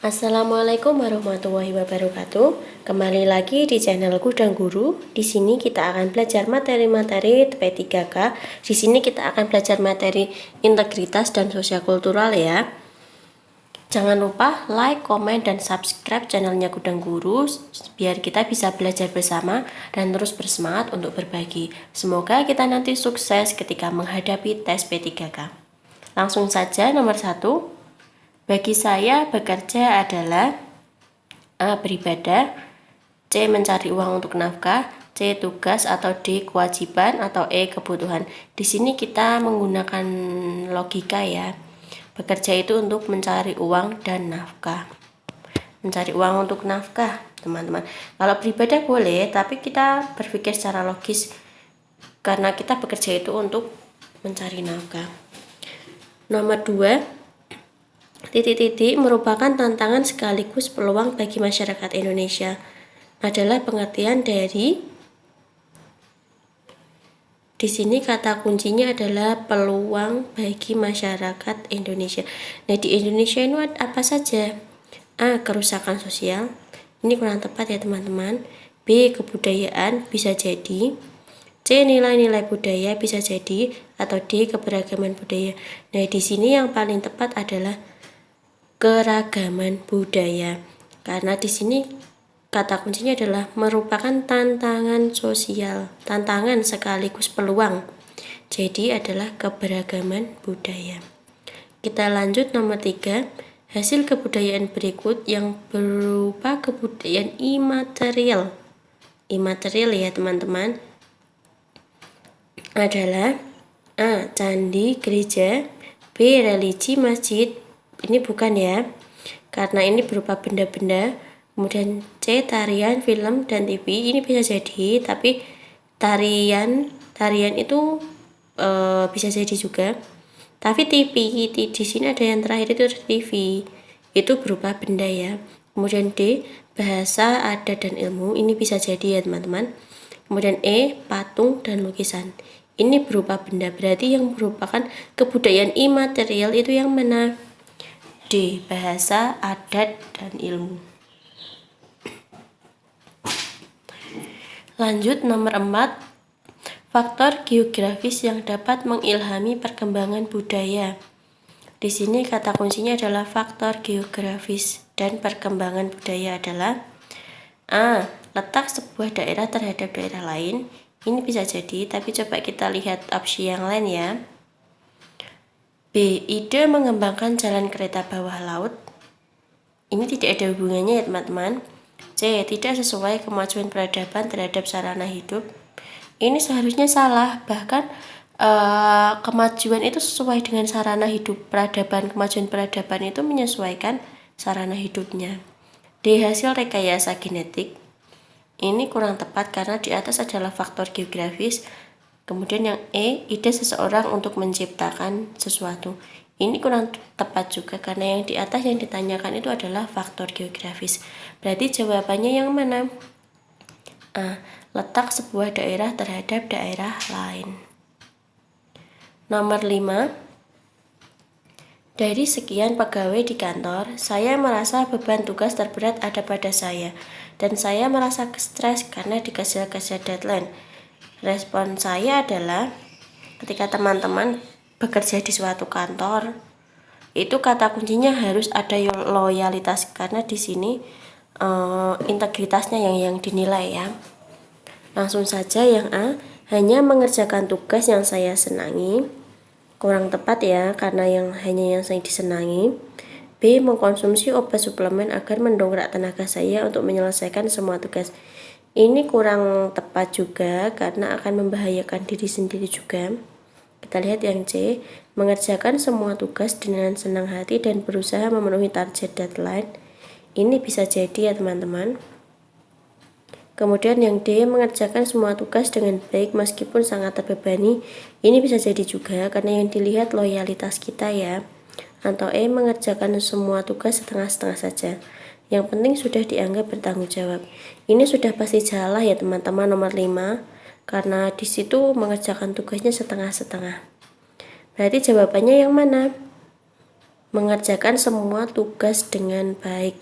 Assalamualaikum warahmatullahi wabarakatuh. Kembali lagi di channel Gudang Guru. Di sini kita akan belajar materi-materi P3K. Di sini kita akan belajar materi integritas dan sosial kultural ya. Jangan lupa like, komen, dan subscribe channelnya Gudang Guru biar kita bisa belajar bersama dan terus bersemangat untuk berbagi. Semoga kita nanti sukses ketika menghadapi tes P3K. Langsung saja nomor 1. Bagi saya, bekerja adalah A. Beribadah, C. Mencari uang untuk nafkah, C. Tugas, atau D. Kewajiban, atau E. Kebutuhan. Di sini kita menggunakan logika ya. Bekerja itu untuk mencari uang dan nafkah. Mencari uang untuk nafkah, teman-teman. Kalau beribadah boleh, tapi kita berpikir secara logis karena kita bekerja itu untuk mencari nafkah. Nomor 2. Titik-titik merupakan tantangan sekaligus peluang bagi masyarakat Indonesia adalah pengertian dari di sini kata kuncinya adalah peluang bagi masyarakat Indonesia. Nah, di Indonesia ini apa saja? A. Kerusakan sosial. Ini kurang tepat ya teman-teman. B. Kebudayaan bisa jadi. C. Nilai-nilai budaya bisa jadi. Atau D. Keberagaman budaya. Nah, di sini yang paling tepat adalah keragaman budaya, karena di sini kata kuncinya adalah merupakan tantangan sosial, tantangan sekaligus peluang. Jadi adalah keberagaman budaya. Kita lanjut nomor 3. Hasil kebudayaan berikut yang berupa kebudayaan imaterial. Imaterial ya teman-teman. Adalah A. Candi, gereja, B. Religi, masjid. Ini bukan ya, karena ini berupa benda-benda. Kemudian C. Tarian, film, dan TV. Ini bisa jadi, tapi tarian itu bisa jadi juga. Tapi TV di sini ada yang terakhir itu TV. Itu berupa benda ya. Kemudian D. Bahasa, adat, dan ilmu. Ini bisa jadi ya teman-teman. Kemudian E. Patung dan lukisan. Ini berupa benda, berarti yang merupakan kebudayaan imaterial itu yang mana? D. Bahasa, adat, dan ilmu. Lanjut nomor 4. Faktor geografis yang dapat mengilhami perkembangan budaya. Di sini kata kuncinya adalah faktor geografis dan perkembangan budaya adalah A. Letak sebuah daerah terhadap daerah lain. Ini bisa jadi, tapi coba kita lihat opsi yang lain ya. B. Ide mengembangkan jalan kereta bawah laut. Ini tidak ada hubungannya ya teman-teman. C. Tidak sesuai kemajuan peradaban terhadap sarana hidup. Ini seharusnya salah. Bahkan kemajuan itu sesuai dengan sarana hidup. Kemajuan peradaban itu menyesuaikan sarana hidupnya. D. Hasil rekayasa genetik. Ini kurang tepat karena di atas adalah faktor geografis. Kemudian yang E, ide seseorang untuk menciptakan sesuatu. Ini kurang tepat juga karena yang di atas yang ditanyakan itu adalah faktor geografis. Berarti jawabannya yang mana? A. Letak sebuah daerah terhadap daerah lain. Nomor 5. Dari sekian pegawai di kantor, saya merasa beban tugas terberat ada pada saya. Dan saya merasa stres karena dikejar-kejar deadline. Respon saya adalah ketika teman-teman bekerja di suatu kantor, itu kata kuncinya harus ada loyalitas karena di sini integritasnya yang dinilai ya. Langsung saja yang A, hanya mengerjakan tugas yang saya senangi. Kurang tepat ya karena hanya yang saya disenangi. B. Mengkonsumsi obat suplemen agar mendongkrak tenaga saya untuk menyelesaikan semua tugas. Ini kurang tepat juga karena akan membahayakan diri sendiri juga. Kita lihat yang C. Mengerjakan semua tugas dengan senang hati dan berusaha memenuhi target deadline. Ini bisa jadi ya teman-teman. Kemudian yang D. Mengerjakan semua tugas dengan baik meskipun sangat terbebani. Ini bisa jadi juga karena yang dilihat loyalitas kita ya. Atau E. Mengerjakan semua tugas setengah-setengah saja. Yang penting sudah dianggap bertanggung jawab. Ini sudah pasti salah ya teman-teman nomor 5. Karena di situ mengerjakan tugasnya setengah-setengah. Berarti jawabannya yang mana? mengerjakan semua tugas dengan baik.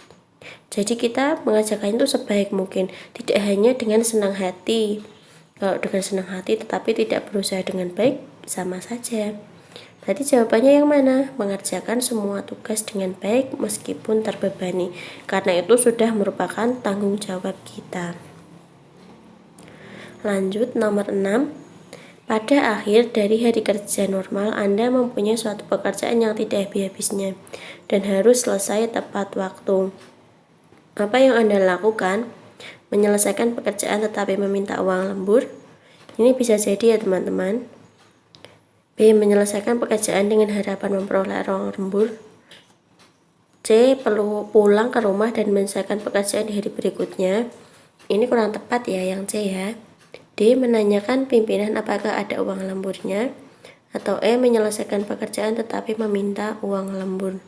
Jadi kita mengerjakan itu sebaik mungkin, tidak hanya dengan senang hati. Kalau dengan senang hati tetapi tidak berusaha dengan baik, sama saja. Berarti jawabannya yang mana? Mengerjakan semua tugas dengan baik meskipun terbebani, karena itu sudah merupakan tanggung jawab kita. Lanjut, nomor 6. Pada akhir dari hari kerja normal, Anda mempunyai suatu pekerjaan yang tidak habis-habisnya dan harus selesai tepat waktu. Apa yang Anda lakukan? Menyelesaikan pekerjaan tetapi meminta uang lembur? Ini bisa jadi ya teman-teman. B. Menyelesaikan pekerjaan dengan harapan memperoleh uang lembur. C. Perlu pulang ke rumah dan menyelesaikan pekerjaan di hari berikutnya. Ini kurang tepat ya yang C ya. D. Menanyakan pimpinan apakah ada uang lemburnya. Atau E. Menyelesaikan pekerjaan tetapi meminta uang lembur.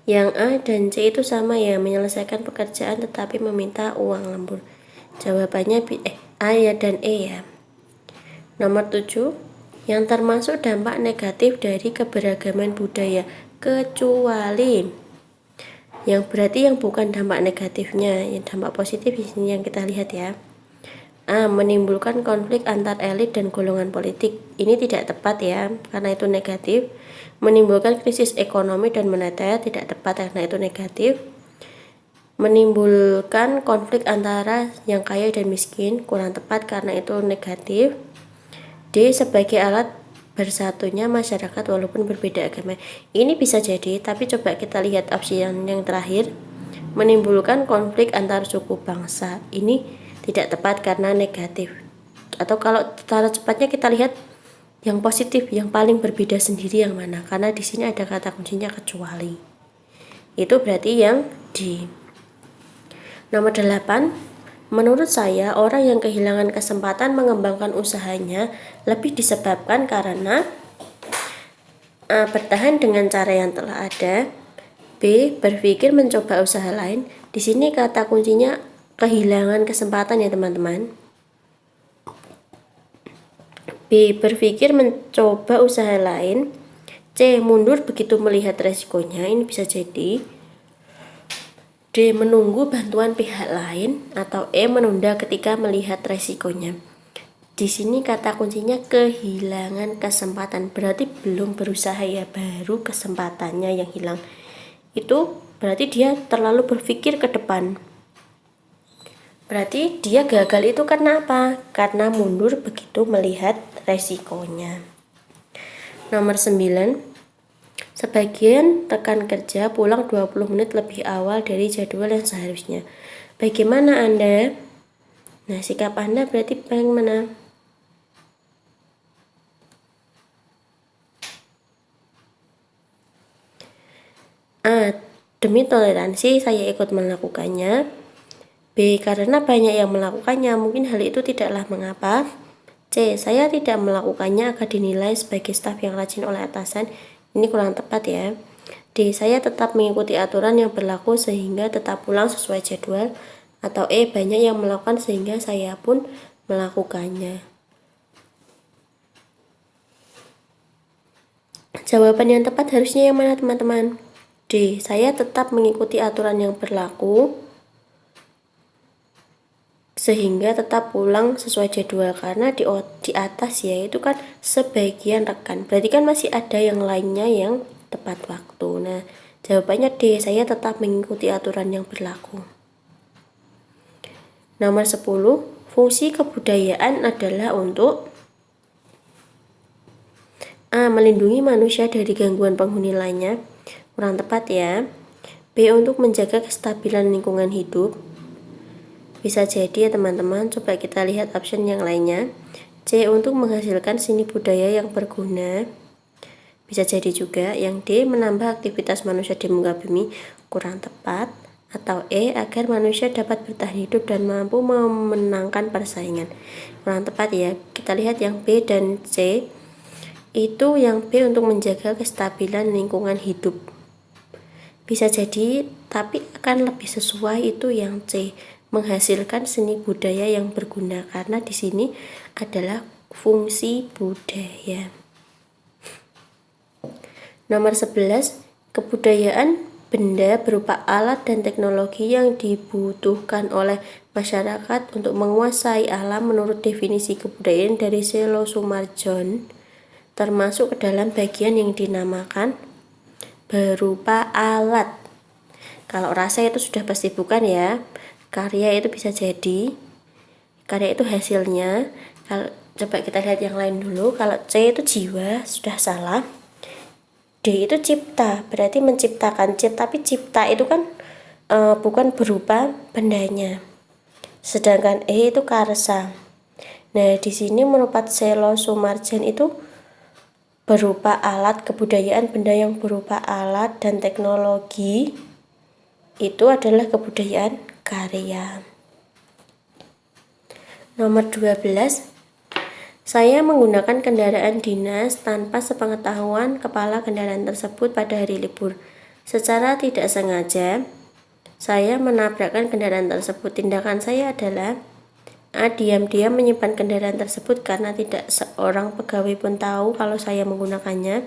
Yang A dan C itu sama ya, menyelesaikan pekerjaan tetapi meminta uang lembur. Jawabannya A ya dan E ya. Nomor 7. Yang termasuk dampak negatif dari keberagaman budaya, kecuali. Yang berarti yang bukan dampak negatifnya, yang dampak positif di sini yang kita lihat ya. A. Menimbulkan konflik antar elit dan golongan politik. Ini tidak tepat ya, karena itu negatif. Menimbulkan krisis ekonomi dan moneter, tidak tepat karena itu negatif. Menimbulkan konflik antara yang kaya dan miskin, kurang tepat karena itu negatif. D. Sebagai alat bersatunya masyarakat walaupun berbeda agama. Ini bisa jadi, tapi coba kita lihat opsi yang terakhir. Menimbulkan konflik antar suku bangsa. Ini tidak tepat karena negatif. Atau kalau cara cepatnya kita lihat yang positif, yang paling berbeda sendiri yang mana? Karena di sini ada kata kuncinya kecuali. Itu berarti yang D. Nomor 8. Menurut saya, orang yang kehilangan kesempatan mengembangkan usahanya lebih disebabkan karena A. Bertahan dengan cara yang telah ada. B. Berpikir mencoba usaha lain. Di sini kata kuncinya kehilangan kesempatan ya teman-teman. B. Berpikir mencoba usaha lain. C. Mundur begitu melihat resikonya. Ini bisa jadi. D. Menunggu bantuan pihak lain. Atau E. Menunda ketika melihat resikonya. Di sini kata kuncinya kehilangan kesempatan. Berarti belum berusaha ya, baru kesempatannya yang hilang. Itu berarti dia terlalu berpikir ke depan. Berarti dia gagal itu karena apa? Karena mundur begitu melihat resikonya. Nomor 9. Sebagian rekan kerja pulang 20 menit lebih awal dari jadwal yang seharusnya. Bagaimana Anda? Nah, sikap Anda berarti yang mana? A. Demi toleransi saya ikut melakukannya. B. Karena banyak yang melakukannya, mungkin hal itu tidaklah mengapa. C. Saya tidak melakukannya agar dinilai sebagai staf yang rajin oleh atasan. Ini kurang tepat ya. D. Saya tetap mengikuti aturan yang berlaku sehingga tetap pulang sesuai jadwal. Atau E. Banyak yang melakukan sehingga saya pun melakukannya. Jawaban yang tepat harusnya yang mana teman-teman? D. Saya tetap mengikuti aturan yang berlaku sehingga tetap pulang sesuai jadwal, karena di atas ya itu kan sebagian rekan, berarti kan masih ada yang lainnya yang tepat waktu. Nah, jawabannya D. Saya tetap mengikuti aturan yang berlaku. Nomor 10. Fungsi kebudayaan adalah untuk A. Melindungi manusia dari gangguan penghuni lainnya. Kurang tepat ya. B. Untuk menjaga kestabilan lingkungan hidup. Bisa jadi ya teman-teman, coba kita lihat option yang lainnya. C. Untuk menghasilkan seni budaya yang berguna. Bisa jadi juga. Yang D. Menambah aktivitas manusia di muka bumi. Kurang tepat. Atau E. Agar manusia dapat bertahan hidup dan mampu memenangkan persaingan. Kurang tepat ya. Kita lihat yang B dan C. Itu yang B untuk menjaga kestabilan lingkungan hidup. Bisa jadi, tapi akan lebih sesuai itu yang C. Menghasilkan seni budaya yang berguna, karena di sini adalah fungsi budaya. Nomor 11, kebudayaan benda berupa alat dan teknologi yang dibutuhkan oleh masyarakat untuk menguasai alam menurut definisi kebudayaan dari Selo Sumarjon, termasuk ke dalam bagian yang dinamakan berupa alat. Kalau rasa itu sudah pasti bukan ya. Karya itu bisa jadi, karya itu hasilnya. Kalau coba kita lihat yang lain dulu. Kalau C itu jiwa, sudah salah. D itu cipta, berarti menciptakan. Tapi cipta itu kan bukan berupa bendanya. Sedangkan E itu karsa. Nah, di sini menurut Selo Sumarjan itu berupa alat, kebudayaan benda yang berupa alat dan teknologi itu adalah kebudayaan karya. Nomor 12, saya menggunakan kendaraan dinas tanpa sepengetahuan kepala kendaraan tersebut pada hari libur. Secara tidak sengaja, saya menabrakkan kendaraan tersebut. Tindakan saya adalah A. Diam-diam menyimpan kendaraan tersebut karena tidak seorang pegawai pun tahu kalau saya menggunakannya.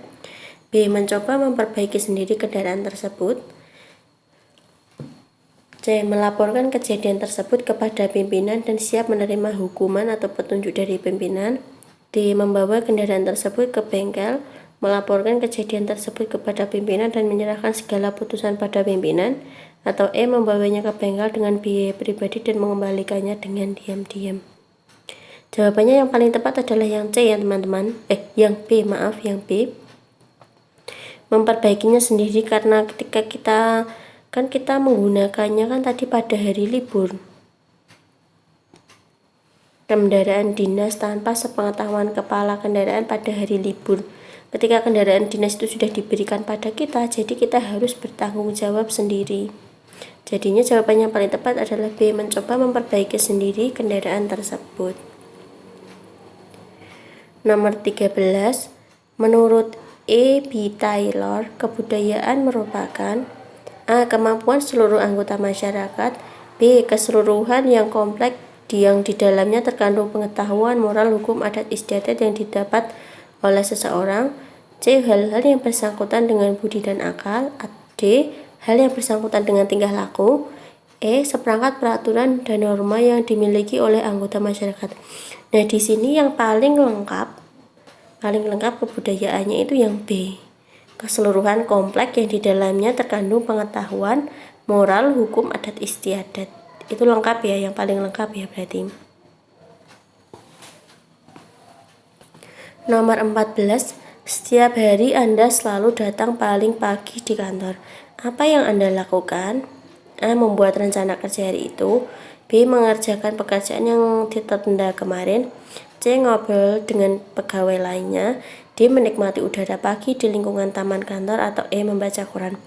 B. Mencoba memperbaiki sendiri kendaraan tersebut. C. Melaporkan kejadian tersebut kepada pimpinan dan siap menerima hukuman atau petunjuk dari pimpinan. D. Membawa kendaraan tersebut ke bengkel, melaporkan kejadian tersebut kepada pimpinan dan menyerahkan segala putusan pada pimpinan. Atau E. Membawanya ke bengkel dengan biaya pribadi dan mengembalikannya dengan diam-diam. Jawabannya yang paling tepat adalah yang C ya teman-teman. Yang B, maaf, yang B. Memperbaikinya sendiri karena ketika kita menggunakannya kan tadi pada hari libur. Kendaraan dinas tanpa sepengetahuan kepala kendaraan pada hari libur. Ketika kendaraan dinas itu sudah diberikan pada kita, jadi kita harus bertanggung jawab sendiri. Jadinya jawabannya yang paling tepat adalah B. Mencoba memperbaiki sendiri kendaraan tersebut. Nomor 13, menurut E. B. Taylor, kebudayaan merupakan A. Kemampuan seluruh anggota masyarakat. B. Keseluruhan yang kompleks yang di dalamnya terkandung pengetahuan, moral, hukum, adat istiadat yang didapat oleh seseorang. C. Hal-hal yang bersangkutan dengan budi dan akal. D. Hal yang bersangkutan dengan tingkah laku. E. Seperangkat peraturan dan norma yang dimiliki oleh anggota masyarakat. Nah, di sini yang paling lengkap kebudayaannya itu yang B. Keseluruhan kompleks yang di dalamnya terkandung pengetahuan, moral, hukum, adat istiadat. Itu lengkap ya, yang paling lengkap ya berarti. Nomor 14, setiap hari Anda selalu datang paling pagi di kantor. Apa yang Anda lakukan? A. Membuat rencana kerja hari itu. B. Mengerjakan pekerjaan yang tertunda kemarin. C. Ngobrol dengan pegawai lainnya. D. Menikmati udara pagi di lingkungan taman kantor. Atau E. Membaca koran.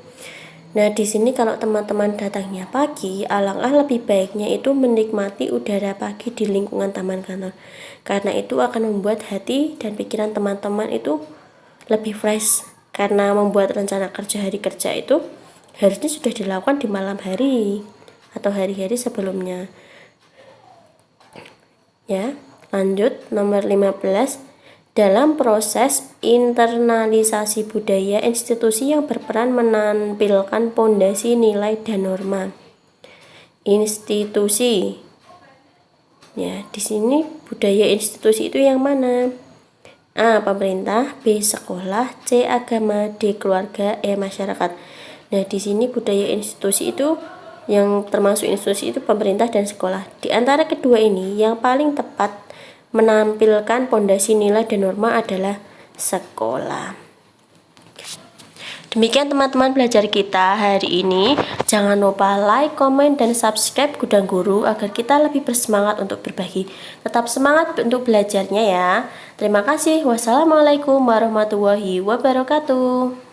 Nah, di sini kalau teman-teman datangnya pagi, alangkah lebih baiknya itu menikmati udara pagi di lingkungan taman kantor. Karena itu akan membuat hati dan pikiran teman-teman itu lebih fresh. Karena membuat rencana kerja hari kerja itu harusnya sudah dilakukan di malam hari atau hari-hari sebelumnya. Ya, lanjut nomor 15. Dalam proses internalisasi budaya, institusi yang berperan menampilkan pondasi nilai dan norma. Institusi. Ya, di sini budaya institusi itu yang mana? A. Pemerintah, B. Sekolah, C. Agama, D. Keluarga, E. Masyarakat. Nah, di sini budaya institusi itu yang termasuk institusi itu pemerintah dan sekolah. Di antara kedua ini, yang paling tepat menampilkan pondasi nilai dan norma adalah sekolah. Demikian teman-teman belajar kita hari ini. Jangan lupa like, komen, dan subscribe Gudang Guru agar kita lebih bersemangat untuk berbagi. Tetap semangat untuk belajarnya ya. Terima kasih. Wassalamualaikum warahmatullahi wabarakatuh.